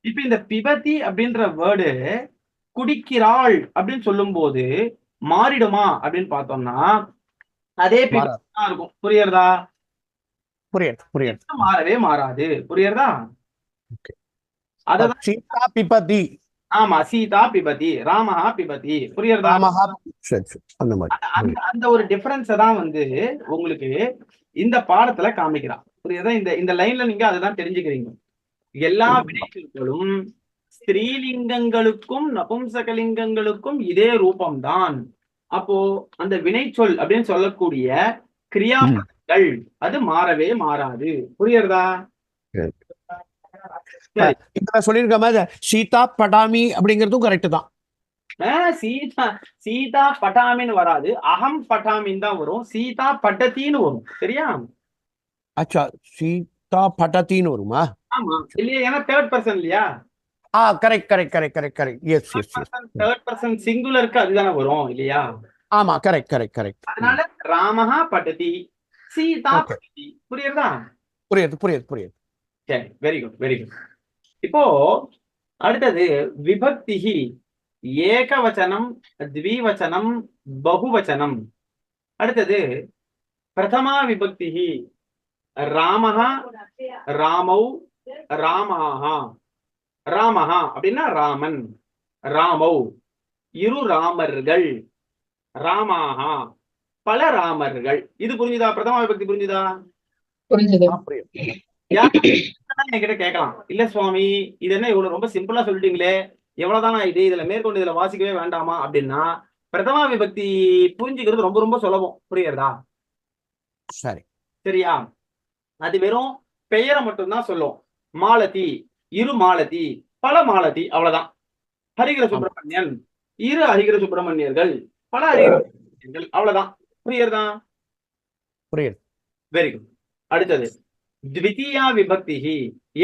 இப்ப இந்த பிபதி அப்படின்ற வேர்டு குடிக்கிறாள் அப்படின்னு சொல்லும் போது மாறிடுமா அப்படின்னு பார்த்தோம்னா அதே பிபதி மாறாது. தான் இருக்கும். புரியுறதா? புரியுது புரியுது. மாறவே மாறாது. புரியுறதா? ஓகே. அததான். சீதா பிபதி. ஆமா, சீதா பிபதி, ராமஹா பிபதி. புரியுறதா? ராமஹா. சரி சரி, அந்த மாதிரி அந்த புரியுது. அந்த ஒரு டிஃபரன்ஸை தான் வந்து உங்களுக்கு இந்த பாடத்துல காமிக்கிறான். புரியுதா? இந்த இந்த லைன்ல நீங்க அதுதான் தெரிஞ்சுக்கிறீங்க. எல்லா வினைச்சொற்களும் ஸ்திரீலிங்கங்களுக்கும் நபும்சகலிங்கங்களுக்கும் இதே ரூபம்தான். அப்போ அந்த வினைச்சொல் அப்படின்னு சொல்லக்கூடிய ம். கிரியாபதங்கள் அது மாறவே மாறாது. புரியுறதா? சரி. சரி. இதுல சொல்லியிருக்க மாதிரி சீதா படாமி அப்படிங்கிறதும் கரெக்ட் தான். சீதா சீதா பட்டாமின்னு வராது, அகம் பட்டாமின்னு தான் வரும். சீதா பட்டத்தின்னு வரும். சரியா? அச்சா, சீதா படத்தின்னு வருமா? ஆமா இல்லையா? ஏன்னா தேர்ட் பர்சன் இல்லையா? Correct correct correct correct correct. Yes yes yes. Third person சிங்குலருக்கு அதுதானே வரும் இல்லையா? ஆமா, கரெக்ட் கரெக்ட் கரெக்ட். அதனால ராமஹா பட்டதி, சீதா ஓகே. பட்டதி. புரியுறதா? புரியுது புரியுது புரியுது. சரி, வெரி குட் வெரி குட். இப்போ அடுத்தது விபக்திஹி ஏகவச்சனம், த்விவச்சனம், பகுவச்சனம். அடுத்தது பிரதமா விபக்திஹி ராமஹா, ராமௌ, ராமாஹா. ராமஹா அப்படின்னா ராமன், ராமௌ இரு ராமர்கள், ராமாஹா பல ராமர்கள். இது புரிஞ்சுதா? பிரதமா விபக்தி புரிஞ்சுதா? புரிஞ்சது. புரியுது. என்கிட்ட கேட்கலாம், இல்ல சுவாமி இது என்ன இவ்வளவு ரொம்ப சிம்பிளா சொல்லிட்டீங்களே, எவ்வளவுதானா இது, இதுல மேற்கொண்டு இதுல வாசிக்கவே வேண்டாமா அப்படின்னா, பிரதமா விபக்தி புரிஞ்சுக்கிறது ரொம்ப ரொம்ப சுலபம். புரியுறதா? சரி. சரியா? அது வெறும் பெயரை மட்டும்தான் சொல்லும். மாலதி, இரு மாலதி, பல மாலதி, அவ்வளவுதான். ஹரிகர ஆமா. சுப்பிரமணியன், இரு ஹரிகர சுப்பிரமணியர்கள், பல ஹரிகர சுப்பிரமணியர்கள், அவ்வளவுதான். புரியுறதா? புரியுது. Very good. அடுத்தது த்விதீயா விபக்திஹி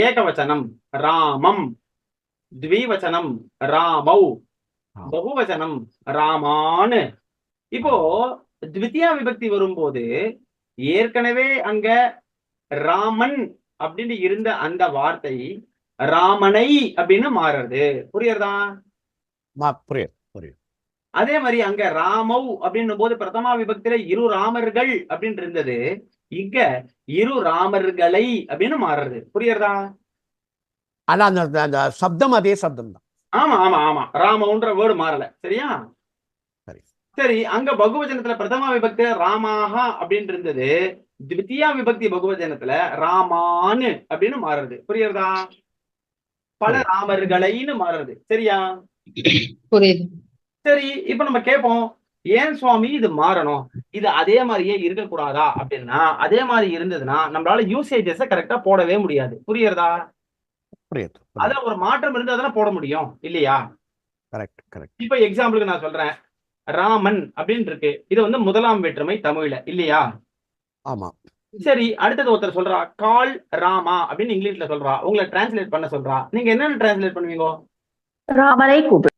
ஏகவச்சனம் ராமம், த்விவச்சனம் ராமௌ, ஆ. பகுவச்சனம் ராமான். இப்போ த்விதீயா விபக்தி வரும்போது ஏற்கனவே அங்க ராமன் அப்படின்னு இருந்த அந்த வார்த்தை ராமனை அப்படின்னு மாறுறது. புரியுறதா? புரியுது புரியுது. அதே மாதிரி அங்க ராமவ் அப்படின்னும் போது பிரதமா விபக்தியில இரு ராமர்கள் அப்படின்னு இருந்தது, இங்க இரு ராமர்களை அப்படின்னு மாறுறது. புரியுறதா? ஆனா அந்த அந்த சப்தம் அதே சப்தம் தான். ஆமா ஆமா ஆமா, ராமன்ற வேர்டு மாறல. சரியா? சரி. சரி, அங்க பகுவச்சனத்துல பிரதமா விபக்தியில ராமாஹா அப்படின்னு இருந்தது, திவித்தியா விபக்தி பகுவச்சனத்துல ராமான்னு அப்படின்னு மாறுறது. புரியுறதா? பல புரியுது. ராமர்களைன்னு மாறுறது. சரியா? புரியுது. சரி, இப்ப நம்ம கேட்போம், ஏன் சுவாமி இது மாறணும், இது அதே மாதிரியே இருக்கக்கூடாதா அப்படின்னா, அதே மாதிரி இருந்ததுன்னா நம்மளால யூசேஜஸ் கரெக்டா போடவே முடியாது. புரியுறதா? புரியுது அதுல புரியுது. ஒரு மாற்றம் இருந்தா தானே போட முடியும் இல்லையா? Correct correct. இப்ப எக்ஸாம்பிளுக்கு நான் சொல்றேன், ராமன் அப்படின்னு இருக்கு, இது வந்து முதலாம் வேற்றுமை தமிழ்ல இல்லையா? ஆமா. சரி, அடுத்தது ஒருத்தர் சொல்றா கால் ராமா அப்படின்னு இங்கிலீஷ்ல சொல்றா, உங்களை டிரான்ஸ்லேட் பண்ண சொல்றா, நீங்க என்னன்னு டிரான்ஸ்லேட் பண்ணுவீங்க? ராமனை கூப்பிடு.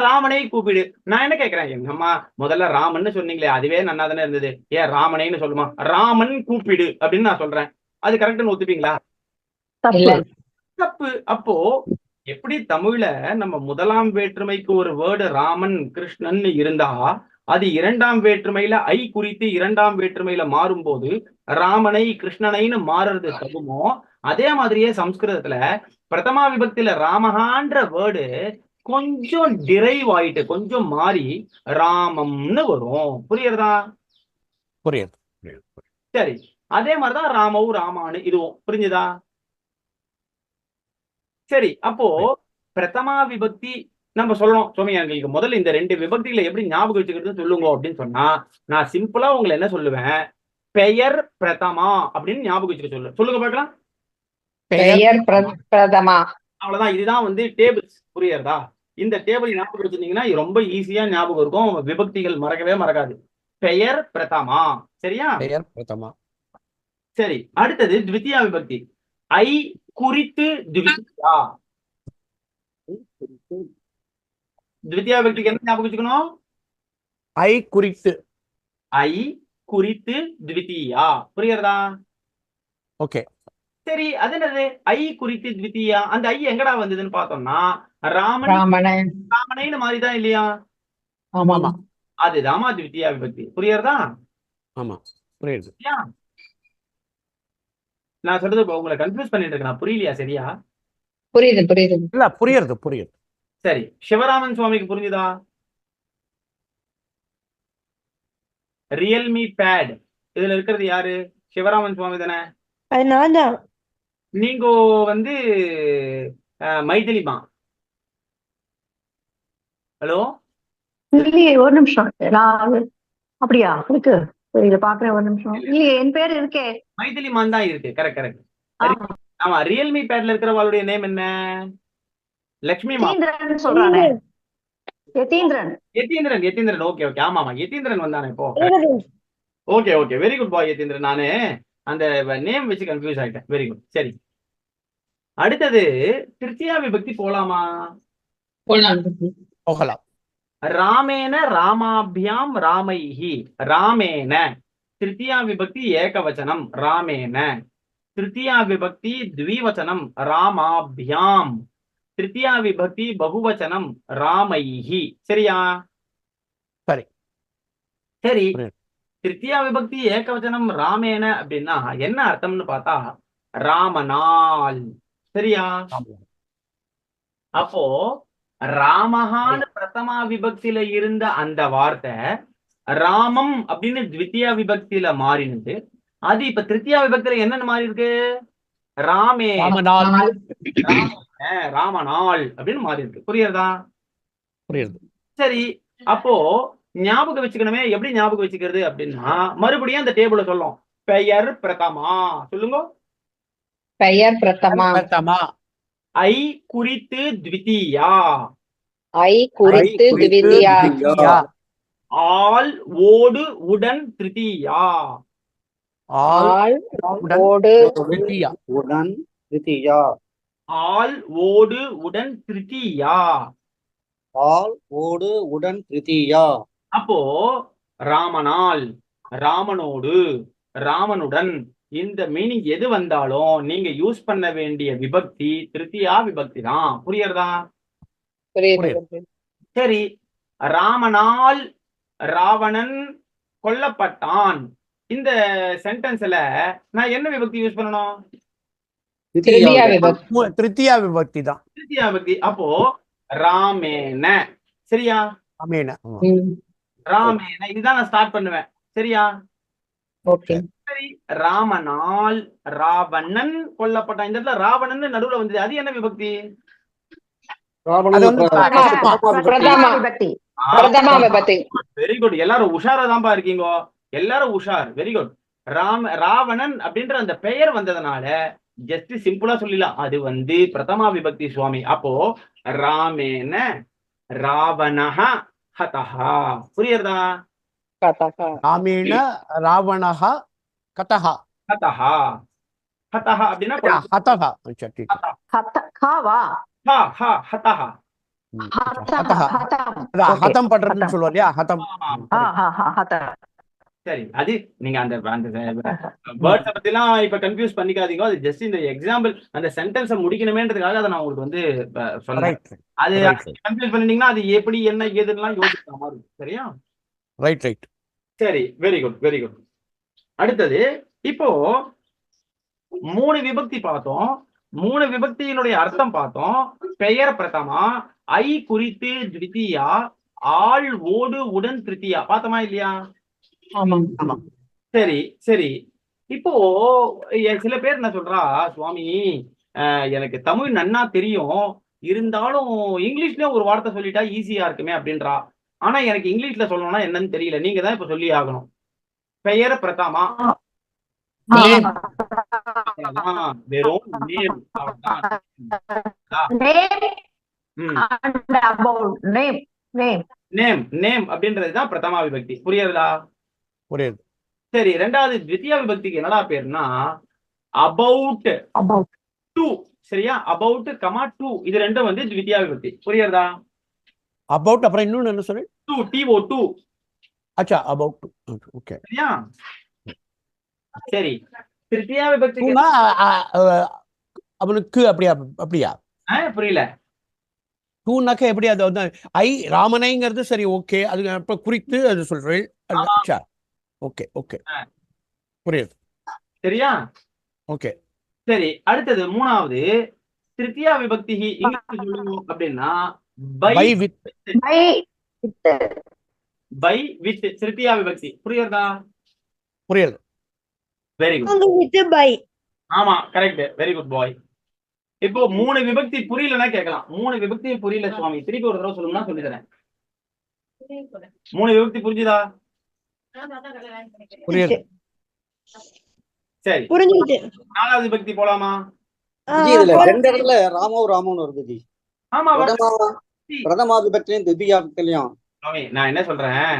ராமனை கூப்பிடு. நான் என்ன கேட்கிறேன், எங்க அம்மா முதல்ல ராமன்னு சொன்னீங்களே அதுவே நன்னா தானே இருந்தது, ஏன் ராமனைன்னு சொல்லுமா, ராமன் கூப்பிடு அப்படின்னு நான் சொல்றேன். அது கரெக்ட்னு ஒத்துப்பீங்களா? இல்ல. தப்பு. அப்போ எப்படி தமிழ்ல நம்ம முதலாம் வேற்றுமைக்கு ஒரு வேர்டு ராமன் கிருஷ்ணன் இருந்தா அது இரண்டாம் வேற்றுமையில ஐ குறித்து இரண்டாம் வேற்றுமையில மாறும்போது ராமனை கிருஷ்ணனைன்னு மாறுறது தகுமோ, அதே மாதிரியே சம்ஸ்கிருதத்துல பிரதமா விபக்தியில ராமஹான்ற வேர்டு கொஞ்சம் டிரைவ் ஆயிட்டு கொஞ்சம் மாறி ராமம்னு வரும். புரியுறதா? புரியுது புரியுது. சரி, அதே மாதிரிதான் ராமவு ராமானு இதுவும். புரிஞ்சுதா? சரி, அப்போ பிரதமா விபக்தி நம்ம சொல்லணும், சுவாமி எங்களுக்கு முதல்ல இந்த ரெண்டு விபக்திகளை எப்படி ஞாபகம் வச்சுக்கிறதுன்னு சொல்லுங்க அப்படின்னு சொன்னா, நான் சிம்பிளா உங்களை என்ன சொல்லுவேன், பெயர் பிரதமா அப்படின்னு ஞாபகம் வச்சுக்க சொல்லுங்க பார்க்கலாம். பெயர் பிரதமா. அவ்வளவுதான். இதுதான் வந்து டேபிள்ஸ். புரியுறதா? இந்த டேபிள் ஞாபகம் வச்சிருந்தீங்கன்னா ரொம்ப ஈஸியா ஞாபகம் இருக்கும், விபக்திகள் மறக்கவே மறக்காது. பெயர் பிரதமா. சரியா? பெயர் பிரதமா. சரி, அடுத்தது த்விதியா விபக்தி ஐ குறித்து த்விதியா. த்விதியா விபக்திக்கு என்ன ஞாபகம் வச்சுக்கணும்? ஐ குறித்து. ஐ குறித்து த்விதியா. புரியுறதா? ஓகே. சரி, அது என்னது ஐ குறித்து த்விதியா? அந்த ஐ எங்கடா வந்ததுன்னு பார்த்தோம்னா ராமன் ராமணன். ராமனைன்னு மாறிதான் இல்லையா? ஆமா. ஆமா அதுதாமா த்விதியா விபக்தி. புரியுறதா? ஆமா புரியுது. இல்லையா? நான் சொல்றது இப்ப உங்களை கன்ஃபியூஸ் பண்ணிட்டு இருக்கேன், புரியலையா? சரியா? புரியுது புரியுது. இல்ல புரியுது புரியுது. சரி, சிவராமன் சுவாமிக்கு புரிஞ்சுதா? ரியல்மி பேட் இதுல இருக்கிறது யாரு? சிவராமன் சுவாமி தானே? அது நான் தான். நீங்க வந்து மைதிலிமா. ஹலோ, இல்லையே, ஒரு நிமிஷம். நான் அப்படியா இருக்கு? இத பாக்குறேன், ஒரு நிமிஷம். இல்லையே, என் பேர் இருக்கே. மைதிலிமான் தான் இருக்கு. Correct correct. ஆமா. ஆமா, ரியல்மி பேட்ல இருக்கிறவளுடைய நேம் என்ன? லட்சுமிமா. யதீந்திரன் சொல்றானே. யதீந்திரன். யதீந்திரன். யதீந்திரன். Okay okay. ஆமா ஆமா, யதீந்திரன் வந்தானே இப்போ. Okay okay, very good boy Yatindran. நானு அந்த நேம் வச்சு கன்ஃபியூஸ் ஆயிட்டேன். Very good. சரி, அடுத்தது திருத்தியா விபக்தி போலாமா? போகலாம். ராமேன ராமாபியாம் ராமைஹி. ராமேன திருத்தியா விபக்தி ஏகவச்சனம் ராமேன. திருத்தியா விபக்தி த்விவச்சனம் ராமாபியாம். திருத்தியா விபக்தி பகுவச்சனம் ராமைஹி. சரியா? சரி சரி, புரியுது. திருத்தியா விபக்தி ஏகவச்சனம் ராமேன அப்படின்னா என்ன அர்த்தம்னு பார்த்தா ராமனால். சரியா? அப்போ ராமஹான்னு பிரதமா விபக்தியில இருந்த அந்த வார்த்தை ராமம் அப்படின்னு த்வித்தியா விபக்தியில மாறினது. அது இப்ப திருத்தியா விபக்தியில என்னன்னு மாறி இருக்கு? ராமே ராமனால். ராமனால் அப்படின்னு மாறி இருக்கு. புரியுறதா? புரியுது. சரி, அப்போ ஞாபகம் வச்சுக்கணுமே. எப்படி ஞாபகம் வச்சுக்கிறது அப்படின்னா மறுபடியும் அந்த டேபிள சொல்லும். பெயர் பிரதமா. சொல்லுங்க. பெயர் பிரதமா. பிரதமா. ஐ குறித்து த்விதியா. ஐ குறித்து த்விதியா. த்விதியா. ஆல் ஓடு உடன் திருத்தியா. ஆல் ஆள் உடன் ஓடு த்விதியா. உடன் திருத்தியா. ஆல் ஓடு உடன் திருத்தியா. ஆல் ஓடு உடன் திருத்தியா. அப்போ ராமனால், ராமனோடு, ராமனுடன் இந்த மீனிங் எது வந்தாலும் நீங்க யூஸ் பண்ண வேண்டிய விபக்தி திருத்தியா விபக்தி தான். புரியுறதா? புரியுது. சரி, ராமனால் ராவணன் கொல்லப்பட்டான். இந்த சென்டென்ஸ்ல நான் என்ன விபக்தி யூஸ் பண்ணணும்? திருத்தியா விபக்தி. திருத்தியா விபக்தி தான். திருத்தியா விபக்தி. அப்போ ராமேன. சரியா? ராமேன. ராமேன இதுதான் நான் ஸ்டார்ட் பண்ணுவேன். சரியா? ஓகே. சரி, ராமனால் ராவணன் கொல்லப்பட்டான். இந்த இடத்துல ராவணன் நடுவுல வந்தது. அது என்ன விபக்தி? அது வந்து பிரதமா விபக்தி. பிரதமா விபக்தி. Very good. எல்லாரும் உஷாரா தான்ப்பா இருக்கீங்க. எல்லாரும் உஷார். Very good. ராவணன் அப்படின்ற அந்த பெயர் வந்ததுனால ஜஸ்ட் சிம்பிளா சொல்லிடலாம், அது வந்து பிரதமா விபக்தி சுவாமி. அப்போ ராமேன ராவணஹ ஹதஹா. புரியுறதா? ராமேண ராவணஹ கதஹா. ஹதஹா. ஹதஹா அப்படின்னா ஹதஹா. சரி. ஹாவா. ஹதஹா. ஹதம் பண்றதுன்னு சொல்லுவார் இல்லையா? ஹதம். சரி, அது நீங்க அந்த வேர்ட்ஸை பத்தி எல்லாம் இப்ப கன்ஃபியூஸ் பண்ணிக்காதீங்க. அது ஜஸ்ட் இந்த எக்ஸாம்பிள், அந்த சென்டென்ஸை முடிக்கணுமேன்றதுக்காக அதை நான் உங்களுக்கு வந்து சொன்னேன். அது கன்ஃபியூஸ் பண்ணிட்டீங்கன்னா அது எப்படி என்ன ஏதுலாம் யோசிக்கிற மாதிரி இருக்கும். சரியா? Right right. சரி, வெரி குட் வெரி குட். அடுத்தது இப்போ 3 விபக்தி பார்த்தோம். 3 விபக்தியினுடைய அர்த்தம் பார்த்தோம். பெயர் பிரதமா, ஐ குறித்து த்விதியா, ஆள் ஓடு உடன் திருத்தியா. பார்த்தோமா இல்லையா? ஆமா. சரி சரி. இப்போ சில பேர் என்ன சொல்றா, சுவாமி எனக்கு தமிழ் நன்னா தெரியும், இருந்தாலும் இங்கிலீஷ்ல ஒரு வார்த்தை சொல்லிட்டா ஈஸியா இருக்குமே அப்படின்றா. ஆனா எனக்கு இங்கிலீஷ்ல சொல்லணும்னா என்னன்னு தெரியல. நீங்க தான் இப்ப சொல்லி ஆகணும். பெயர் பிரதமா வெறும் நேம். நேம் நேம் அப்படின்றதுதான் பிரதமா விபக்தி. புரியுறதா? புரியுது. சரி, ரெண்டாவது த்விதியா விபக்திக்கு என்னடா பேருனா அபவுட் டு. சரியா? அபவுட் கமா டு, இது ரெண்டும் வந்து த்விதியா விபக்தி. புரியுறதா? அபவுட் அப்புறம் இன்னொன்னு என்ன சொல்லு? To, TO2. அச்சா, அபவுட். ஓகே. சரியா? சரி, திருத்தியா விபக்தி டூனா அவனுக்கு அப்படியா அப்படியா புரியல. டூனாக்க எப்படி அது வந்து ராமனைங்கிறது சரி, ஓகே. அது அப்ப குறித்து அது சொல்றேன். ஓகே ஓகே, புரியுது. சரியா? ஓகே. சரி, அடுத்தது மூணாவது திருத்தியா விபக்தி இங்கிலீஷ் சொல்லணும் அப்படின்னா by by with. By with திருத்தியா விபக்தி. புரியுறதா? புரியுது. Very good. ஆமா, கரெக்ட். Very good boy. இப்போ 3 விபக்தி புரியலன்னா கேட்கலாம். 3 விபக்தி புரியல சுவாமி, திருப்பி ஒரு தடவை சொல்லணும்னா சொல்லி தரேன். 3 விபக்தி புரிஞ்சுதா? புரியுது. சரி, புரிஞ்சுது. 4வது விபக்தி போலாமா? இதுல 2 இடத்துல ராமவும் வருது ஜி. ஆமா, பிரதமா விபக்திலையும் திவ்யா விபக்திலையும். சுவாமி நான் என்ன சொல்றேன்,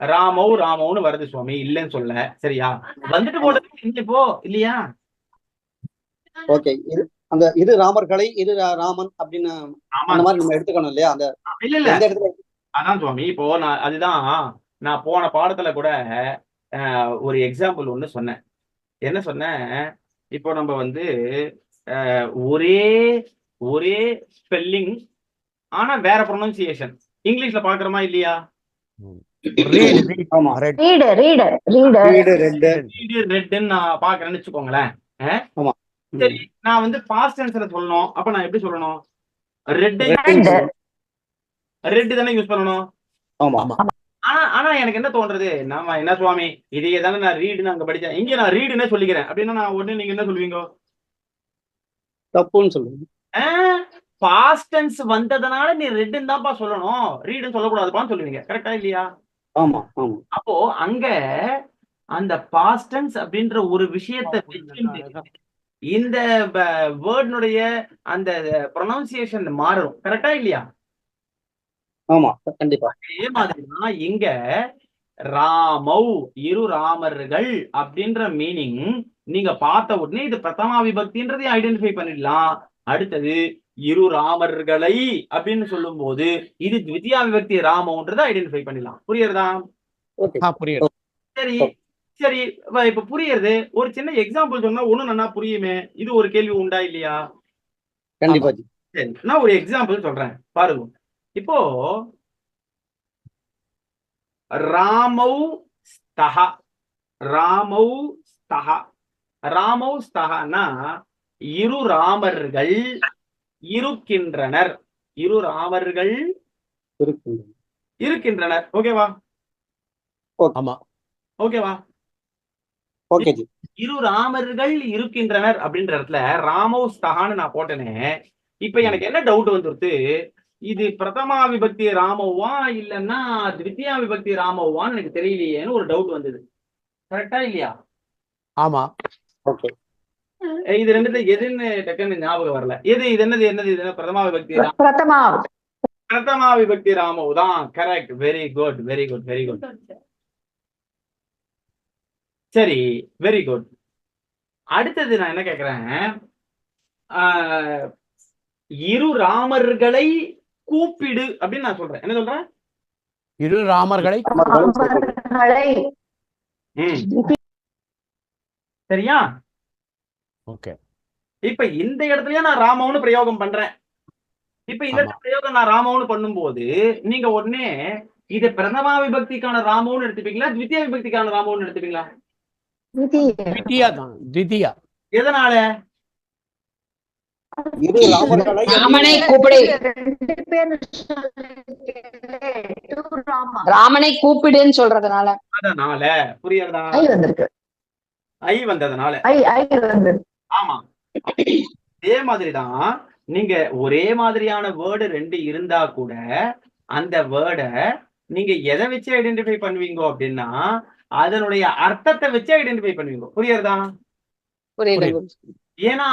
ராமவுன்னு வருது சுவாமி, இல்லன்னு சொல்ல. சரியா? வந்துட்டு போடுறது இப்போ இல்லையா? ஓகே, அந்த இரு ராமர்களை இரு ராமன் அப்படின்னு அந்த மாதிரி நம்ம எடுத்துக்கணும் இல்லையா? அந்த இல்ல எந்த இடத்துல அதான் சுவாமி, இப்போ நான் போன பாடத்துல கூட ஒரு எக்ஸாம்பிள் ஒண்ணு சொன்னேன். என்ன சொன்னேன், இப்போ நம்ம வந்து ஒரே ஒரே ஸ்பெல்லிங் ஆனா வேற ப்ரொனன்சியேஷன் இங்கிலீஷ்ல பாக்குறோமா இல்லையா? ஆமா, ரெட்னு நான் பாக்குறேன்னு வச்சுக்கோங்களேன். ஆமா. சரி, நான் வந்து பாஸ்ட் டென்ஸ்ல சொல்லணும். அப்ப நான் எப்படி சொல்லணும்? ரெட் தானே யூஸ் பண்ணணும். ஆமா. ஆனா எனக்கு என்ன தோன்றது, நாம என்ன சுவாமி இதையே தானே நான் ரீடுன்னு அங்க படிச்சேன், இங்க நான் ரீடுன்னே சொல்லிக்கிறேன் அப்படின்னா நான் உடனே நீங்க என்ன சொல்லுவீங்க? தப்புன்னு சொல்லுங்க. பாஸ்ட் டென்ஸ் வந்ததனால நீ ரெட்னு தான்ப்பா சொல்லணும், ரீடுன்னு சொல்லக்கூடாதுப்பான்னு சொல்லுவீங்க. கரெக்டா இல்லையா? ஆமா ஆமா. அப்போ அங்க அந்த பாஸ்ட் டென்ஸ் அப்படின்ற ஒரு விஷயத்தை வச்சுட்டு இந்த வேர்ட்னுடைய அந்த ப்ரொனன்சியேஷன் மாறும். கரெக்டா இல்லையா? ஆமா, கண்டிப்பா. அதே மாதிரிதான் இங்க ராமவ் இரு ராமர்கள் அப்படின்ற மீனிங் நீங்க பார்த்த உடனே இது பிரதமா விபக்தின்றதை ஐடென்டிஃபை பண்ணிடலாம். அடுத்தது இரு ராமர்களை அப்படின்னு சொல்லும் போது இது த்விதியா விபக்தி ராமன்றதை ஐடென்டிஃபை பண்ணிடலாம். புரியுறதா? புரியுது. சரி சரி, இப்ப புரியுறது. ஒரு சின்ன எக்ஸாம்பிள் சொன்னா ஒண்ணும் நல்லா புரியுமே. இது ஒரு கேள்வி உண்டா இல்லையா? கண்டிப்பா. சரி, நான் ஒரு எக்ஸாம்பிள் சொல்றேன் பாருங்க. இப்போ ராமௌ ஸ்தஹனா இரு ராமர்கள் இருக்கின்றனர். இரு ராமர்கள் இருக்கின்றனர். ஓகேவா? ஆமா. ஓகேவா? Okay G. இரு ராமர்கள் இருக்கின்றனர் அப்படின்ற இடத்துல ராமௌ ஸ்தஹான்னு நான் போட்டேனே. இப்ப எனக்கு என்ன டவுட் வந்துருது, இது பிரதமா விபக்தி ராமவா இல்லன்னா த்விதியா விபக்தி ராமவான்னு எனக்கு தெரியலையேன்னு ஒரு டவுட் வந்தது. கரெக்டா இல்லையா? ஆமா. ஓகே. இது ரெண்டுல எதுன்னு டக்குன்னு ஞாபகம் வரல. இது என்னது பிரதமா விபக்தி பிரதமா விபக்தி ராமவ் தான். கரெக்ட். Very good. சரி, வெரி குட். அடுத்தது நான் என்ன கேக்குறேன், இரு ராமர்களை கூப்பிடு அப்படின்னு நான் சொல்றேன். என்ன சொல்றேன்? இரு ராமர்களை. சரியா? ஓகே. இப்ப இந்த இடத்துலயே நான் ராமவுன்னு பிரயோகம் பண்றேன். இப்ப இந்த பிரயோகம் நான் ராமவுன்னு பண்ணும்போது நீங்க உடனே இது பிரதமா விபக்திக்கான ராமவுன்னு எடுத்துப்பீங்களா, த்விதியா விபக்திக்கான ராமவுன்னு எடுத்துப்பீங்களா? த்விதியா. எதனால? இரு ராமர்களை ராமனை கூப்பிடு, ராமனை கூப்பிடுன்னு சொல்றதுனால. அதனால. புரியுறதா? ஐ வந்ததுனால. ஆமா. அதே மாதிரிதான் நீங்க ஒரே மாதிரியான வேர்டு 2 இருந்தா கூட அந்த வேர்டை நீங்க எதை வச்சு ஐடென்டிஃபை பண்ணுவீங்க அப்படின்னா அதனுடைய அர்த்தத்தை வச்சு ஐடென்டிஃபை பண்ணுவீங்க. புரியுறதா? புரியுது. ஏன்னா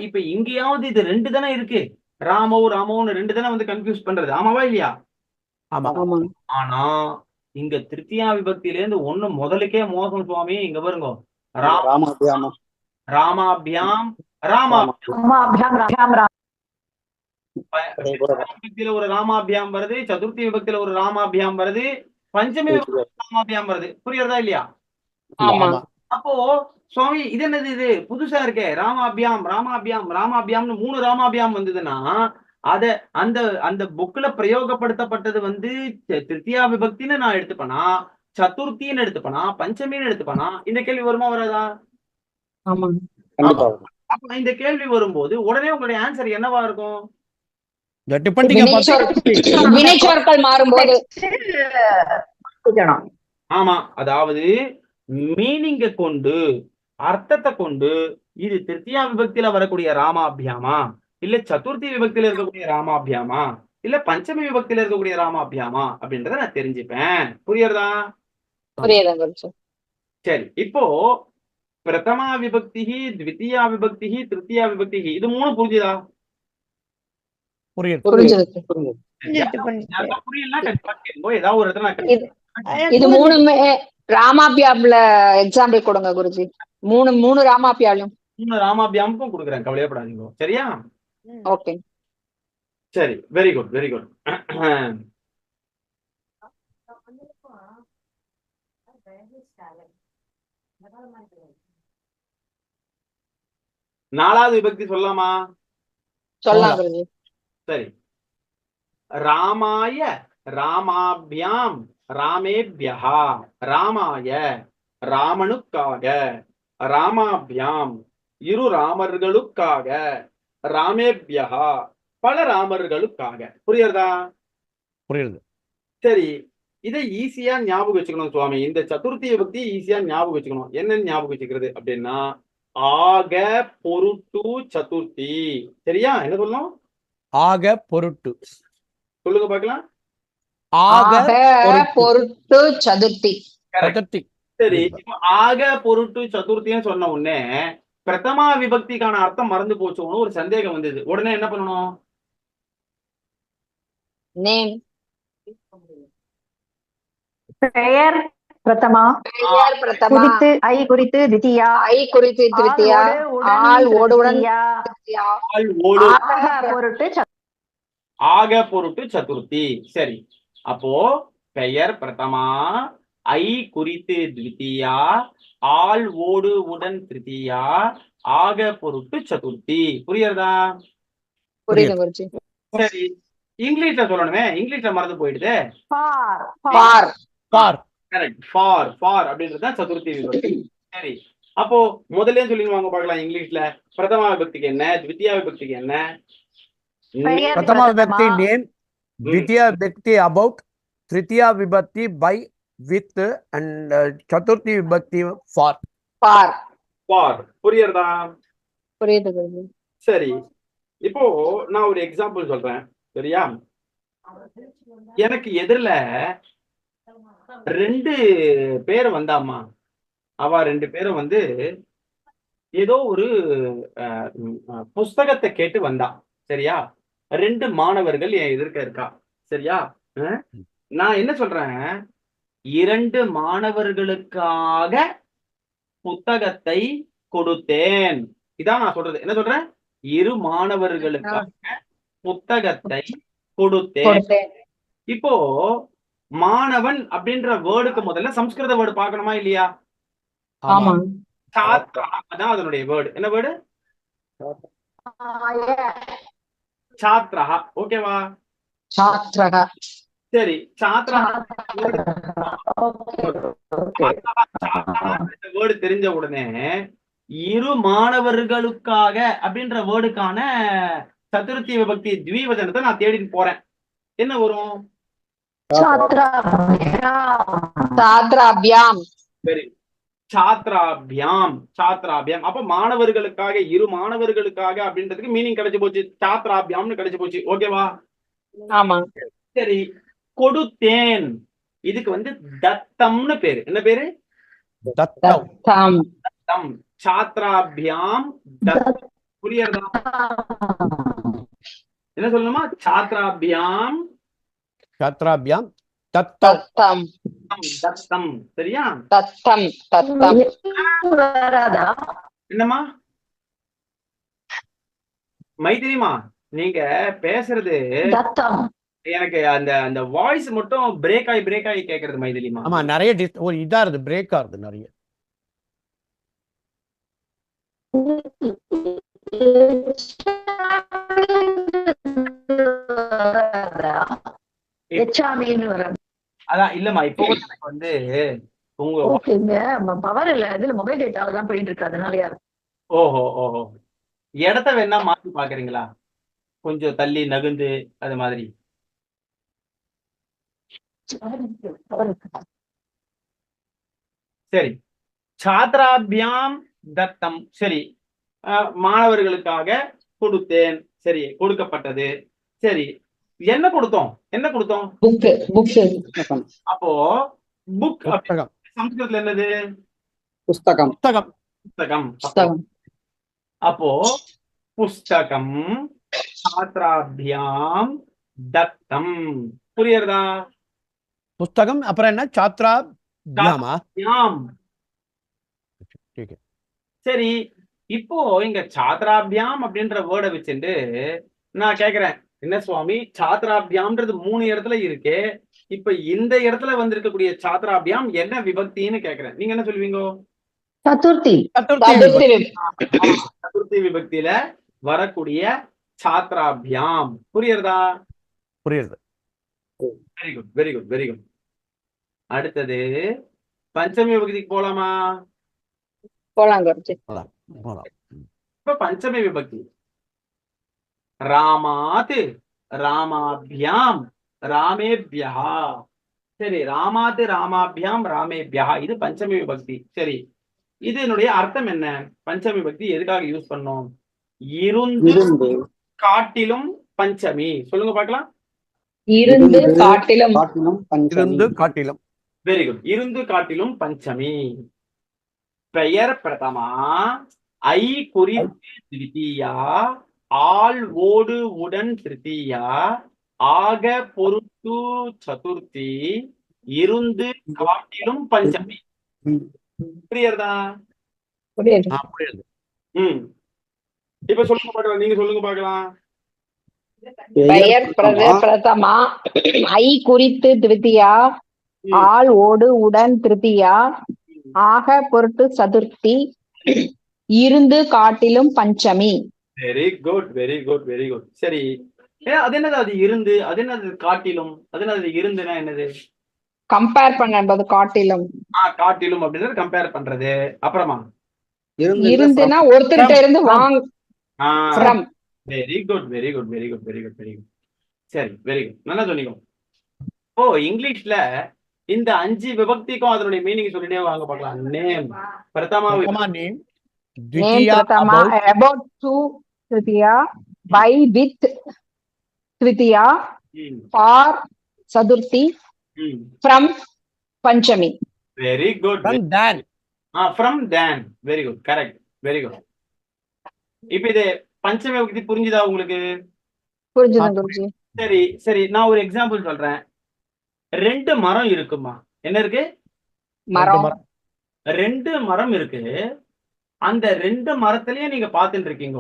இப்ப இங்கேயாவது இது 2 தானே இருக்கு. ராமவுன்னு 2 தானே வந்து கன்ஃபியூஸ் பண்றது. ஆமாவா இல்லையா? ஆனா இங்க திருத்தியா விபக்தியில இருந்து ஒண்ணு முதலுக்கே மோசம் சுவாமி. இங்க பாருங்க, ராமாபியாம் விபக்தியில ஒரு ராமாபியாம் வருது, சதுர்த்தி விபக்தியில ஒரு ராமாபியாம் வருது, பஞ்சமி விபக்தியில ராமாபியாம் வருது. புரியுறதா இல்லையா? அப்போ சுவாமி இது என்னது, இது புதுசா இருக்கே, ராமாபியாம் ராமாபியாம் ராமாபியாம்னு 3 ராமாபியாம் வந்ததுன்னா அத அந்த அந்த புக்ல பிரயோகப்படுத்தப்பட்டது வந்து திருத்தியா விபக்தின்னு நான் எடுத்துப்பேனா, சதுர்த்தின்னு எடுத்துப்பேனா, பஞ்சமின்னு எடுத்துப்பேனா? இந்த கேள்வி வருமா வராதா? ஆமாங்க. கண்டிப்பா வரும். அப்ப இந்த கேள்வி வரும்போது உடனே உங்களுடைய ஆன்சர் என்னவா இருக்கும்? டிபெண்டிங் வினைச்சொற்கள் மாறும்போது மாத்திக்கணும். ஆமா, அதாவது மீனிங்க கொண்டு, அர்த்தத்தை கொண்டு இது திருத்தியா விபக்தியில வரக்கூடிய ராமாபியாமா, இல்ல சதுர்த்தி விபக்தியில இருக்கக்கூடிய ராமாபியாமா, இல்ல பஞ்சமி விபக்தியில இருக்கக்கூடிய ராமாபியாமா அப்படின்றத நான் தெரிஞ்சுப்பேன். புரியுறதா? புரியுதுங்க குருஜி. சரி, இப்போ பிரதமா விபக்தி, த்விதீயா விபக்தி, திருத்தியா விபக்தி, இது 3 புரிஞ்சுதா? புரியுது. புரிஞ்சது. யாருக்கா புரியலன்னா கண்டிப்பா கேளுங்க. ஏதாவது ஒரு இடத்துல நான் இது 3மே ராமாபியாப்ல எக்ஸாம்பிள் கொடுங்க குருஜி. 3 ராமாபியாலும். 3 ராமாபியாமுக்கும் கொடுக்குறேன், கவலையப்படாதீங்க. சரியா? ஓகே. சரி, வெரி குட் வெரி குட். நாலாவது விபக்தி சொல்லலாமா? சொல்லலாம் குருஜி. சரி, ராமாய ராமாபியாம் ராமேபியா, ராமாய ராமனுக்காக, ராமாபியாம் இரு ராமர்களுக்காக, ராமேபியா பல ராமர்களுக்காக. புரியுறதா? புரியுது. சரி, இதை ஈஸியா ஞாபகம் வச்சுக்கணும் சுவாமி. இந்த சதுர்த்தி விபக்தி ஈஸியா ஞாபகம் வச்சுக்கணும். என்னன்னு ஞாபகம் வச்சுக்கிறது அப்படின்னா, ஆக பொருட்டு சதுர்த்தி. சரியா? என்ன சொல்லணும்? ஆக பொருட்டு. சொல்லுங்க பார்க்கலாம். ஆக பொருட்டு சதுர்த்தி. சதுர்த்தி. சரி, இப்ப ஆக பொருட்டு சதுர்த்தின்னு சொன்ன உடனே பிரதமா விபக்திக்கான அர்த்தம் மறந்து போச்சோன்னு ஒரு சந்தேகம் வந்தது. உடனே என்ன பண்ணணும்? நேம். பெயர் பிரதமா, பெயர் பிரதமா, குறித்து ஐ குறித்து தித்தியா, ஐ குறித்து திருத்தியா, ஆள் ஓடுவுடன் தித்தியா, ஆள் ஓடு, ஆக பொருட்டு ஆக பொருட்டு சதுர்த்தி. சரி, அப்போ பெயர் பிரதமா, ஐ குறித்து த்விதியா, ஆள் ஓடு உடன் திருத்தியா, ஆக பொருட்டு சதுர்த்தி. புரியுறதா? புரியுது குருஜி. சரி, இங்கிலீஷ்ல சொல்லணுமே, இங்கிலீஷ்ல மறந்து போயிடுது. For for. For. Correct, for. For அப்படின்றது தான் சதுர்த்தி விபக்தி. சரி, அப்போ முதல்ல சொல்லிடுவாங்க பார்க்கலாம். இங்கிலீஷ்ல பிரதமா விபக்திக்கு என்ன, த்விதியா விபக்திக்கு என்ன? பிரதமா விபக்தி நேம், द्वितीया विभक्ति about, तृतीया विभक्ति by, with, and சதுர்த்தி விபக்தி for. பார். ஃபார். புரியுறதா? புரியுது குருஜி. சரி, இப்போ நான் ஒரு எக்ஸாம்பிள் சொல்றேன். சரியா? எனக்கு எதிரில 2 பேர் வந்தாமா. அவ 2 பேரும் வந்து ஏதோ ஒரு புஸ்தகத்தை கேட்டு வந்தா. சரியா? 2 மாணவர்கள் என் எதிர்க்க இருக்கா. சரியா? நான் என்ன சொல்றேன், 2 மாணவர்களுக்காக புத்தகத்தை கொடுத்தேன். இதான் நான் சொல்றது. என்ன சொல்றேன்? 2 மாணவர்களுக்காக புத்தகத்தை கொடுத்தேன். இப்போ மாணவன் அப்படின்ற வேர்டுக்கு முதல்ல சம்ஸ்கிருத வேர்டு பார்க்கணுமா இல்லையா? ஆமா. சாத்ரா அதான் அதனுடைய வேர்டு. என்ன வேர்டு? சாத்ரா. ஓகேவா? சாத்ரா. சரி, சாத்ரா வேர்டு தெரிஞ்ச உடனே 2 மாணவர்களுக்காக அப்படின்ற வேர்டுக்கான சதுர்த்தி விபக்தி த்விவதனத்தை நான் தேடிட்டு போறேன். என்ன வரும்? சாத்ராபியாம். சரி, சாத்ராபியாம். சாத்ராபியாம். அப்ப மாணவர்களுக்காக, 2 மாணவர்களுக்காக அப்படின்றதுக்கு மீனிங் கிடைச்சு போச்சு. சாத்ராபியாம்னு கிடைச்சு போச்சு. ஓகேவா? ஆமா. சரி, கொடுத்தேன். இதுக்கு வந்து தத்தம்னு பேரு. என்ன பேரு? தத்தம். தத்தம். சாத்ராபியாம் தத்தம். புரியுறதா? என்ன சொல்லணுமா? சாத்ராபியாம் சாத்ராபியாம் தத்தம். தத்தம். தத்தம். சரியா? தத்தம். தத்தம். என்னம்மா மைத்திரிமா, நீங்க பேசுறது எனக்கு அந்த அந்த வாய்ஸ் மட்டும் பிரேக் ஆகி கேக்குறது மைதிலிமா. ஆமா, நிறைய ஒரு இதா இருக்கு, பிரேக் ஆகுது நிறைய. எச்சாமின்னு வரும். அதான் இல்லம்மா, இப்போ கூட எனக்கு வந்து உங்க ஓகே, இங்க பவர் இல்ல, இதுல மொபைல் டேட்டால தான் போயிட்டு இருக்கு, அதனாலயா இருக்கும். ஓஹோ ஓஹோ, இடத்த வேணா மாத்தி பாக்குறீங்களா? கொஞ்சம் தள்ளி நகுந்து அது மாதிரி. power இருக்கு. சரி, சாத்ராபியாம் தத்தம். சரி, மாணவர்களுக்காக கொடுத்தேன். சரி, கொடுக்கப்பட்டது. சரி, என்ன கொடுத்தோம்? என்ன கொடுத்தோம்? புக் அப்போ புக் புஸ்தகம் சம்ஸ்கிருதத்துல என்னது? புஸ்தகம். புஸ்தகம் புஸ்தகம். புஸ்தகம். அப்போ புஸ்தகம் சாத்ராபியாம் தத்தம். புரியுறதா? புஸ்தகம் அப்புறம் என்ன? சாத்ரா பியாமா? யாம். ठीक है. சரி, இப்போ இங்க சாத்ராபியாம் அப்படின்ற வேர்டை வச்சுட்டு நான் கேக்குறேன், என்ன சுவாமி சாத்ராபியாம்ன்றது 3 இடத்துல இருக்கே, இப்ப இந்த இடத்துல வந்திருக்கக்கூடிய சாத்ராபியாம் என்ன விபக்தின்னு கேக்குறேன். நீங்க என்ன சொல்லுவீங்க? சதுர்த்தி. சதுர்த்தி சதுர்த்தி விபக்தி. சதுர்த்தி விபக்தியில வரக்கூடிய சாத்ராபியாம். புரியுறதா? புரியுது. Very good, very good, very good. அடுத்தது பஞ்சமி விபக்திக்கு போலாமா? போலாம் குருஜி. போலாம். இப்ப பஞ்சமி விபக்தி ராமாத் ராமாபியாம் ராமேபியா. சரி, ராமாத் ராமாபியாம் ராமேபியா, இது பஞ்சமி விபக்தி. சரி, இதனுடைய அர்த்தம் என்ன? பஞ்சமி விபக்தி எதுக்காக யூஸ் பண்ணோம்? இருந்து இருந்து காட்டிலும் பஞ்சமி. சொல்லுங்க பார்க்கலாம். இருந்து காட்டிலும் காட்டிலும் பஞ்சமி. இருந்து காட்டிலும். Very good. இருந்து காட்டிலும் பஞ்சமி. பெயர் பிரதமா, ஐ குறித்து திருத்தியா, ஆள் ஓடு உடன் திருத்தியா, ஆக பொருட்டு சதுர்த்தி, இருந்து காட்டிலும் பஞ்சமி. புரியுறதா? புரியுது. புரியுது. இப்ப சொல்லுங்க பார்க்கலாம், நீங்க சொல்லுங்க பார்க்கலாம். பெயர் பிரதமா, ஐ குறித்து திருத்தியா, ஆள் ஓடு உடன் திருத்தியா, ஆக பொருட்டு சதுர்த்தி, இருந்து காட்டிலும் பஞ்சமி. Very good, very good, very good. சரி, அது என்னது? அது இருந்து, அது என்னது? காட்டிலும், அது என்னது? இருந்துனா என்னது? கம்பேர் பண்ணும்போது காட்டிலும். காட்டிலும் அப்படின்றது கம்பேர் பண்றது. அப்புறமா இருந்துனா ஒருத்தர்கிட்ட இருந்து வாங்க. Very good, very good, very good, very good, very good. சரி, வெரி குட், நல்லா சொன்னீங்க. ஓ, இங்கிலீஷ்ல இந்த 5 விபக்திக்கும் அதனுடைய மீனிங் சொல்லிட்டே வாங்க பார்க்கலாம். நேம் பிரதமா நேம், நேம் பிரதமா, about to Tritiya, by with Tritiya, for Chaturthi, from Panchami. Very good. from dan. from dan. Very good, correct, very good. இப்ப இது பஞ்சமி விபக்தி புரிஞ்சுதா உங்களுக்கு? புரிஞ்சுது குருஜி. சரி சரி, நான் ஒரு எக்ஸாம்பிள் சொல்றேன். 2 மரம் இருக்குமா? என்ன இருக்கு? மரம். 2 மரம் இருக்கு. அந்த 2 மரத்திலயும் நீங்க பாத்துட்டு இருக்கீங்க,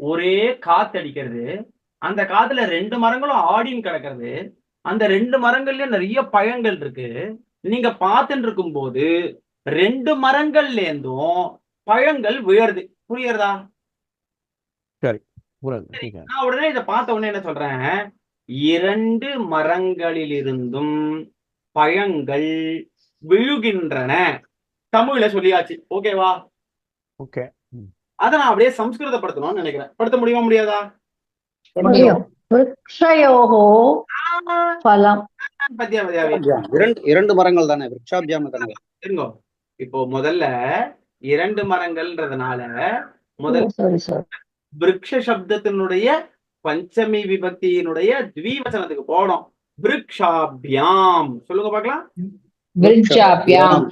ஒரே காத்து அடிக்கிறது. அந்த காத்துல 2 மரங்களும் ஆடின்னு கிடக்கிறது. அந்த 2 மரங்கள்லயும் நிறைய பழங்கள் இருக்கு. நீங்க பார்த்துட்டு இருக்கும் போது 2 மரங்கள்ல இருந்தும் பழங்கள் விழுறது. புரியுறதா? சரி, நான் உடனே இதை பார்த்த உடனே என்ன சொல்றேன், 2 மரங்களிலிருந்தும் பழங்கள் விழுகின்றன. தமிழ்ல சொல்லியாச்சு. ஓகேவா? ஓகே. அதை நான் அப்படியே சம்ஸ்கிருதப்படுத்தணும்னு நினைக்கிறேன். படுத்த முடியுமா முடியாதா? முடியும். விருக்ஷயோஹோ பலம். பத்தியா பத்தியா? 2 மரங்கள் தானே, விருட்சாபியாம் தானே. இருங்கோ, இப்போ முதல்ல 2 மரங்கள்ன்றதுனால முதல்ல விருக்ஷ சப்தத்தினுடைய பஞ்சமி விபக்தியினுடைய த்விவசனத்துக்கு போனோம். விருக்ஷாபியாம். சொல்லுங்க பார்க்கலாம். விருட்சாபியாம்.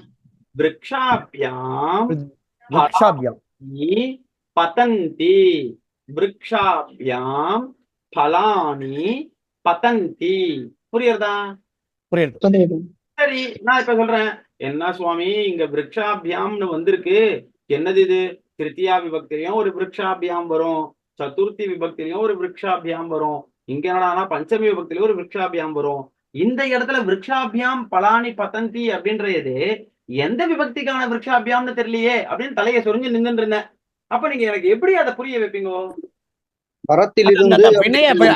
விருக்ஷாபியாம் விருக்ஷாபியாம் பதந்தி. விருக்ஷாபியாம் பலானி பதந்தி. புரியுறதா? புரியுது. சரி, நான் இப்ப சொல்றேன், என்ன சுவாமி இங்க விருக்ஷாபியாம்னு வந்திருக்கு, என்னது இது? திருத்தியா விபக்திலையும் ஒரு விருக்ஷாபியாம் வரும், சதுர்த்தி விபக்திலையும் ஒரு விருக்ஷாபியாம் வரும், இங்க என்னடா பஞ்சமி விபக்திலையும் ஒரு விருக்ஷாபியாம் வரும். இந்த இடத்துல விருக்ஷாபியாம் பலானி பதந்தி அப்படின்றது எந்த விபக்திக்கான விருக்ஷாபியாம்னு தெரியலையே அப்படின்னு தலையை சொரிஞ்சு நின்றுட்டு இருந்தேன். அப்ப நீங்க எனக்கு எப்படி அதை புரிய வைப்பீங்க? பரத்திலிருந்து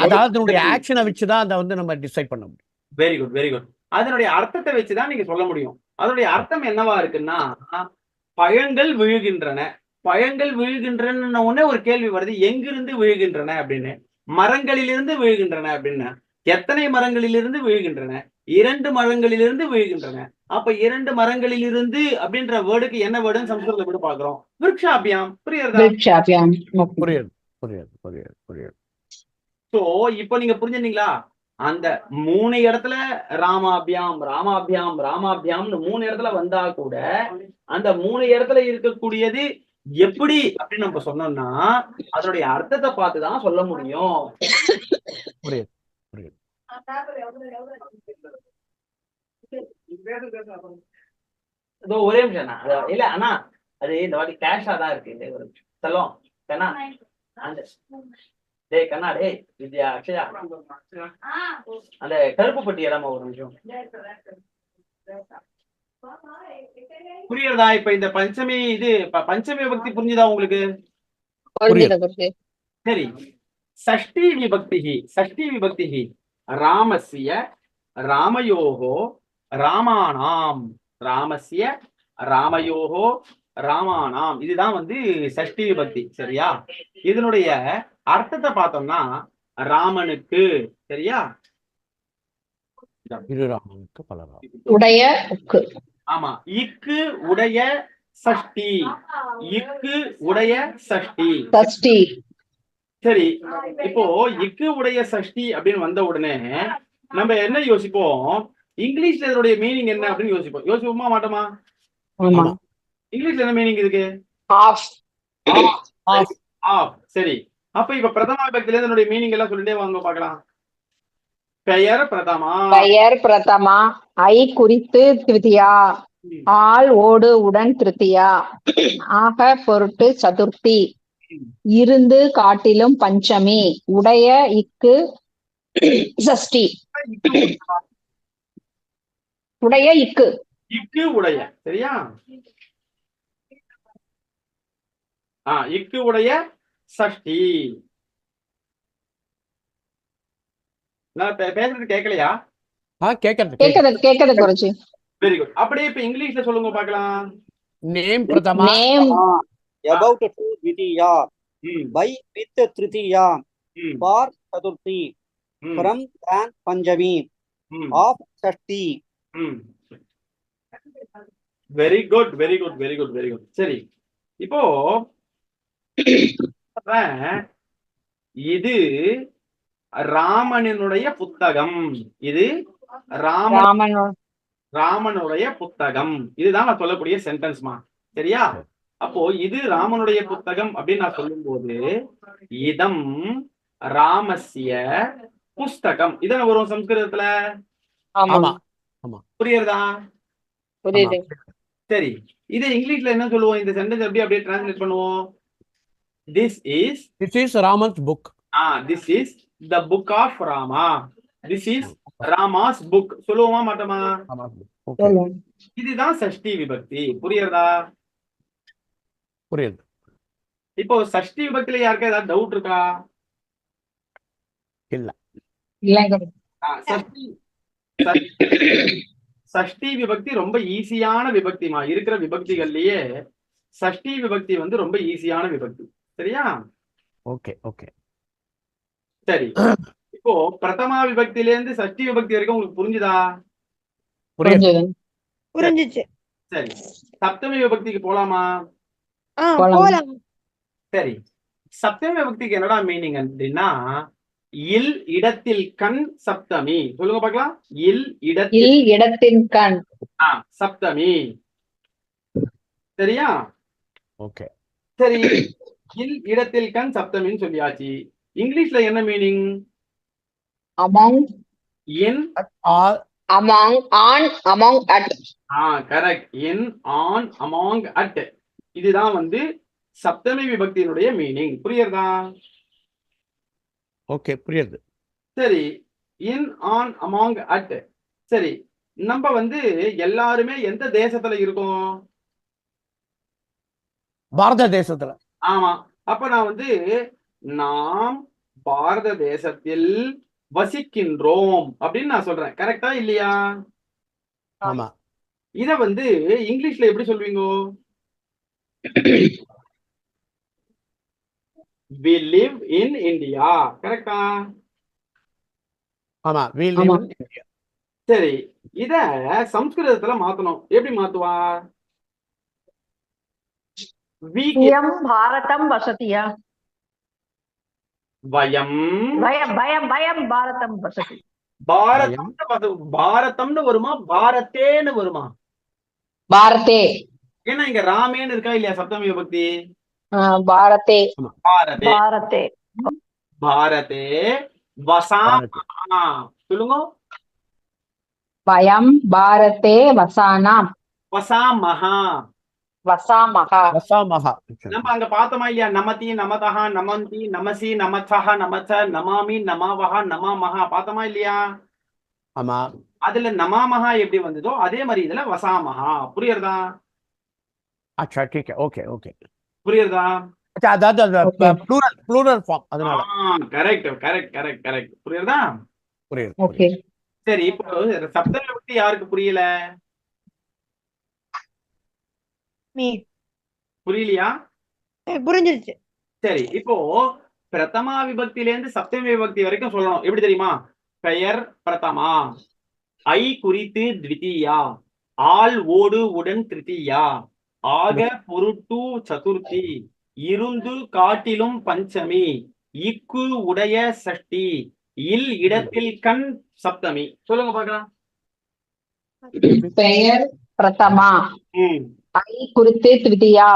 அதாவது அதனுடைய ஆக்ஷனை வச்சுதான் அதை வந்து நம்ம டிசைட் பண்ண முடியும். Very good, very good. அதனுடைய அர்த்தத்தை வச்சுதான் நீங்க சொல்ல முடியும். அதனுடைய அர்த்தம் என்னவா இருக்குன்னா, பழங்கள் விழுகின்றன. பழங்கள் விழுகின்றன உடனே ஒரு கேள்வி வருது, எங்கிருந்து விழுகின்றன அப்படின்னு. மரங்களிலிருந்து விழுகின்றன அப்படின்னு. எத்தனை மரங்களிலிருந்து விழுகின்றன? 2 மரங்களிலிருந்து விழுகின்றன. அப்ப 2 மரங்களிலிருந்து அப்படின்ற வேர்டுக்கு என்ன வேர்டுன்னு சம்ஸ்கிருதத்துல விட பாக்குறோம். விருக்ஷாபியாம். புரியுறதா? விருட்சாபியாம். புரியுது புரியுது புரியுது புரியுது. சோ இப்போ நீங்க புரிஞ்சுட்டீங்களா? அந்த 3 இடத்துல ராமாபியாம் ராமாபியாம் ராமாபியாம்னு 3 இடத்துல வந்தா கூட அந்த 3 இடத்துல இருக்கக்கூடியது எப்படி அப்படின்னு நம்ம சொன்னோம்னா அதனுடைய அர்த்தத்தை பார்த்துதான் சொல்ல முடியும். புரியுது புரியுது. இதோ ஒரே நிமிஷம் இல்ல ஆனா அது இந்த வாட்டி கேஷா தான் இருக்கு. ஒரு செல்லம் கண்ணா அந்த டேய் கண்ணா டேய் வித்யா அக்ஷயா அந்த கருப்பு பட்டி இடமா ஒரு நிமிஷம். புரியுறதா? இப்ப இந்த பஞ்சமி இது பஞ்சமி விபக்தி புரிஞ்சுதா உங்களுக்கு? சரி. ஷஷ்டி விபக்தி ராமஸ்ய ராமயோகோ ராமானாம் ராமஸ்ய ராமயோகோ ராமானாம் இதுதான் வந்து ஷஷ்டி விபக்தி. சரியா? இதனுடைய அர்த்தத்தை பார்த்தோம்னா ராமனுக்கு. சரியா? இருராமனுக்கு பலராம். உடைய உக்கு. ஆமா. இக்கு உடைய சஷ்டி. இக்கு உடைய சஷ்டி. சஷ்டி. சரி. இப்போ இக்கு உடைய சஷ்டி அப்படின்னு வந்த உடனே நம்ம என்ன யோசிப்போம்? இங்கிலீஷ்ல இதனுடைய மீனிங் என்ன அப்படின்னு யோசிப்போம். யோசிப்போமா மாட்டோமா? ஆமா. இங்கிலீஷ்ல என்ன மீனிங் இதுக்கு? ஆஃப். ஆஃப். சரி. அப்ப இப்ப பிரதமா விபக்தியில இதனுடைய மீனிங் எல்லாம் சொல்லிட்டே வாங்க பார்க்கலாம். பெயர் பிரதமா. பெயர் பிரதமா. ஐ குறித்து திருத்தியா. ஆள் ஓடு உடன் திருத்தியா. ஆக பொருட்டு சதுர்த்தி. இருந்து காட்டிலும் பஞ்சமி. உடைய இக்கு சஷ்டி. உடைய இக்கு. இக்கு உடைய. சரியா? இக்கு உடைய சஷ்டி. நான் பேசுறது கேட்கலையா? கேட்கறது குறைச்சி. Very good. அப்படியே இப்ப இங்கிலீஷ்ல சொல்லுங்க பார்க்கலாம். நேம் பிரதமா. Name about to Dvitiya, by with Tritiya, for Chaturthi, from than Panjami, of Shashti. Very good, very good, very good, very good. சரி. இப்போ இது ராமனுடைய புத்தகம். இது ராமனுடைய புத்தகம். இதுதான் நான் சொல்லக்கூடிய சென்டென்ஸ்மா. சரியா? அப்போ இது ராமனுடைய புத்தகம் அப்படின்னு நான் சொல்லும் போது இதம் ராமஸ்ய புஸ்தகம் இதான வரும் சம்ஸ்கிருதத்துல. புரியுறதா? புரியுது. சரி. இதை இங்கிலீஷ்ல என்ன சொல்லுவோம்? இந்த சென்டென்ஸ் எப்படி அப்படியே டிரான்ஸ்லேட் பண்ணுவோம்? This is Rama's book. This is the book of Rama. This is Rama's book. சொல்லுவோமா மாட்டோமா? இதுதான் சஷ்டி விபக்தி. புரியுறதா? புரியுது. இப்போ சஷ்டி விபக்தியில யாருக்கு ஏதாவது டவுட் இருக்கா? இல்ல. சஷ்டி விபக்தி ரொம்ப ஈஸியான விபக்திமா. இருக்கிற விபக்திகள்லயே சஷ்டி விபக்தி வந்து ரொம்ப ஈஸியான விபக்தி. சரியா? Okay okay. சரி. இப்போ பிரதமா விபக்தியில இருந்து சஷ்டி விபக்தி வரைக்கும் உங்களுக்கு புரிஞ்சுதா? புரிஞ்சுச்சு. சரி. சப்தமி விபக்திக்கு போலாமா? போலாம். சரி. சப்தமி விபக்திக்கு என்னடா மீனிங் அப்படின்னா இல் இடத்தில் கண் சப்தமி. சொல்லுங்க பார்க்கலாம். இல் இடத்தில் கண் சப்தமி. சரியா? ஓகே. சரி. இல் இடத்தில் கண் சப்தமின்னு சொல்லியாச்சு. இங்கிலீஷ்ல என்ன meaning? among, in, among, on, among, at. Correct. in, on, among, at. இதுதான் வந்து சப்தமி விபக்தியினுடைய மீனிங். புரியுறதா? ஓகே புரியுது. சரி. இன், ஆன், அமாங், அட். சரி. நம்ம வந்து எல்லாருமே எந்த தேசத்துல இருக்கோம்? பாரத தேசத்துல. ஆமா. அப்ப நான் வந்து நாம் பாரத தேசத்தில் வசிக்கின்றோம் அப்படின்னு நான் சொல்றேன். கரெக்டா இல்லையா? ஆமா. இத வந்து இங்கிலீஷ்ல எப்படி சொல்வீங்க? we live in India. கரெக்டா? ஆமா. we live ஆமா. in India. சரி, இத சம்ஸ்கிருதத்துல மாத்தணும். எப்படி மாத்துவா? we இயம் பாரதம் வசதியா வயம் பயம் பயம் பயம் பாரதம் வசதி பாரதம்னு வருமா, பாரத்தேன்னு வருமா? பாரதே. ஏன்னா இங்க ராமேன்னு இருக்கா இல்லையா சப்தமி விபக்தி? பாரதே. பாரதே பாரதே பாரதே வசாம். சொல்லுங்க. வயம் பாரதே வசானாம் வசாமஹா. வசாமஹா. வசாமஹா. நம்ம அங்க பார்த்தோமா இல்லையா? நமதி, நமதஹா, நமந்தி, நமசி, நமச்சஹ, நமச்ச, நமாமி, நமாவஹா, நமாமஹா பார்த்தோமா இல்லையா? ஆமா. அதுல நமாமஹா எப்படி வந்ததோ அதே மாதிரி இதுல வசாமஹா. புரியுறதா? அச்சா, ठीक है. Okay okay. புரியுறதா? அச்சா, அதாவது ப்ளூரல் ஃபார்ம் அதனால. Correct correct correct correct. புரியுறதா? புரியுது. ஓகே. சரி, இப்போ சப்தமி விபக்தி யாருக்கு புரியல? மீ புரியலையா? புரிஞ்சிருச்சு. சரி, இப்போ பிரதமா விபக்தியில இருந்து சப்தமி விபக்தி வரைக்கும் சொல்லணும். எப்படி தெரியுமா? பெயர் பிரதமா, ஐ குறித்து த்விதீயா, ஆள் ஓடு உடன் திருத்தீயா, ஆக பொருட்டு சதுர்த்தி, இருந்து காட்டிலும் பஞ்சமி, இக்கு உடைய சஷ்டி, இல் இடத்தில் கண் சப்தமி. சொல்லுங்க பார்க்கலாம். பெயர் பிரதமா, ம், ஐ குறித்து திருத்தியா,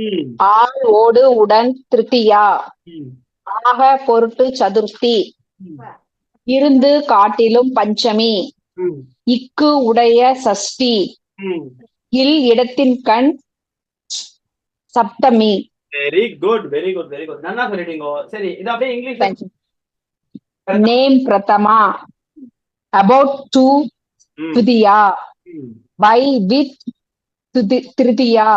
ம், ஆள் ஓடு உடன் திருத்தியா, ம், ஆக பொருட்டு சதுர்த்தி, ம், இருந்து காட்டிலும் பஞ்சமி, ம், இக்கு உடைய சஷ்டி, ம். இல் இடத்தின் கண் சப்தமி. Very good very good very good. நல்லா சொல்லிட்டீங்க. சரி, இது அப்படியே இங்கிலீஷ்ல. Thank you. Name Pratama, about to ம், Tudiya, ம், by with Tritiya,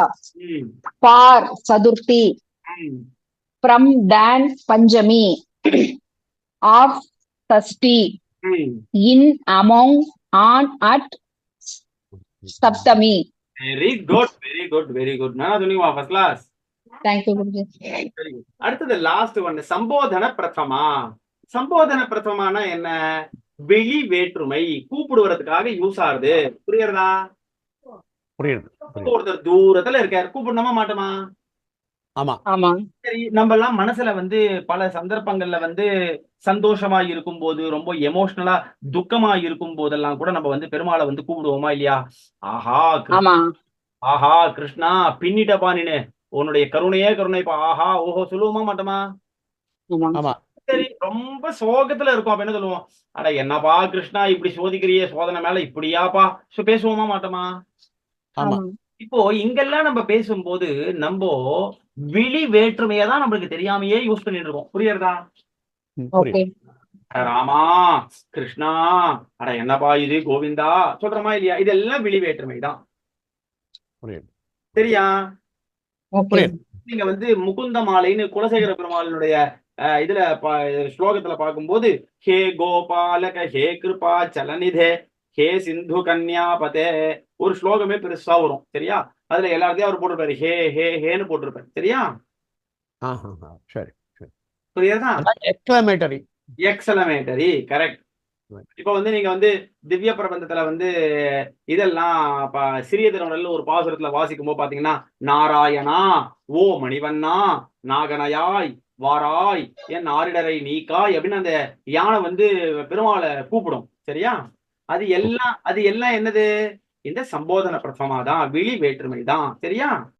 ம், for Sadurti, ம். from Dan Panjami, of Sasti, ம். in, among, on, at Saptami. Very good very good very good. நல்லா சொன்னீங்க. First class. Thank you, Guruji. Very good. அடுத்தது last one, சம்போதன பிரதமா. சம்போதன பிரதமானா என்ன? வெளி வேற்றுமை, கூப்பிடுவதற்காக யூஸ் ஆகுது. புரியுறதா? புரியுது. ஒருத்தர் தூரத்துல இருக்காரு, கூப்பிடணுமா மாட்டோமா? ஆமா. ஆமா. சரி, நம்ம எல்லாம் மனசுல வந்து பல சந்தர்ப்பங்கள்ல வந்து சந்தோஷமா இருக்கும் போது, ரொம்ப எமோஷனலா துக்கமா இருக்கும் போதெல்லாம் கூட நம்ம வந்து பெருமாளை வந்து கூப்பிடுவோமா இல்லையா? ஆஹா ஆமா. ஆஹா கிருஷ்ணா, பின்னிட்டப்பா நீனு, உன்னுடைய கருணையே கருணைப்பா, ஆஹா ஓஹோ சொல்லுவோமா மாட்டோமா? ஆமா. ஆமா. சரி, ரொம்ப சோகத்துல இருக்கும். அப்ப என்ன சொல்லுவோம்? அட என்னப்பா கிருஷ்ணா, இப்படி சோதிக்கிறியே, சோதனை மேல இப்படியாப்பா, பேசுவோமா மாட்டோமா? ஆமா. இப்போ இங்கெல்லாம் நம்ம பேசும்போது நம்ம விழி வேற்றுமையை தான் நம்மளுக்கு தெரியாமையே யூஸ் பண்ணிட்டு இருக்கோம். புரியுறதா? ஓகே. அட ராமா, கிருஷ்ணா, அட என்னப்பா இது கோவிந்தா சொல்றோமா இல்லையா? இதெல்லாம் விழி வேற்றுமை தான். புரியுது. சரியா? ஓகே. நீங்க வந்து முகுந்த மாலைன்னு குலசேகர பெருமாளினுடைய இதுல ஸ்லோகத்துல பார்க்கும்போது, ஹே கோபாலக ஹே கிருபா சலநிதே ஹே சிந்து கன்யாபதே, ஒரு ஸ்லோகமே பெருசா வரும். சரியா? அதுல எல்லாத்தையும் அவர் போட்டிருப்பாரு, ஹே ஹே ஹேன்னு போட்டிருப்பாரு. சரியா? சரி சரி. புரியுதா? எக்ஸ்கிளமேட்டரி. எக்ஸலமேட்டரி, கரெக்ட். இப்ப வந்து நீங்க வந்து திவ்ய பிரபந்தத்துல வந்து இதெல்லாம் சிறிய திருமணல்ல ஒரு பாசுரத்துல வாசிக்கும் போது பாத்தீங்கன்னா, நாராயணா ஓ மணிவண்ணா நாகனயாய் வாராய் என் ஆரிடரை நீக்காய் அப்படின்னு அந்த யானை வந்து பெருமாளை கூப்பிடும். சரியா? அது எல்லாம் என்னது? இந்த சம்போதன பிரதமா தான், விழி வேற்றுமை தான். சரியா?